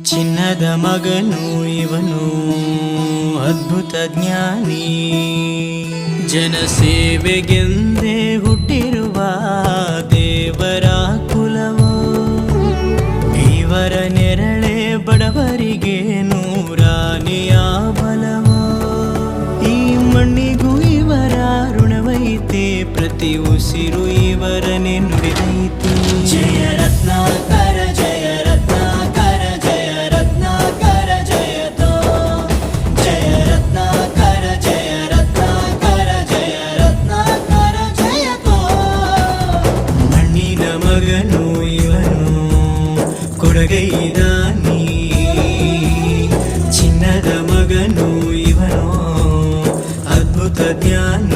ಚಿನ್ನದ ಮಗನು ಇವನು ಅದ್ಭುತ ಜ್ಞಾನಿ, ಜನಸೇವೆಗೆಂದೇ ಹುಟ್ಟಿರುವ ದೇವರ ಕುಲವೋ. ಇವರ ನೆರಳೆ ಬಡವರಿಗೆ ನೂರಾನೆಯ ಬಲವೋ. ಈ ಮಣ್ಣಿಗೂ ಇವರ ಋಣವೈತೆ, ಪ್ರತಿ ಉಸಿರು ಇವರನ್ನೇ ನುಡಿದೈತೆ. ಜಯ ರತ್ನಾಕರ ಜಯ ರತ್ನಾಕರ ಜಯ ರತ್ನಾಕರ ಜಯತೋ. ಜಯ ರತ್ನಾಕರ ಜಯ ರತ್ನಾಕರ ಜಯ ರತ್ನಾಕರ ಜಯತೋ. ಮಣ್ಣಿನ ಮಗನು ಇವನು ಕೊಡಗೈದಾನಿ, ಚಿನ್ನದ ಮಗನು ಇವನು ಅದ್ಭುತ ಜ್ಞಾನಿ.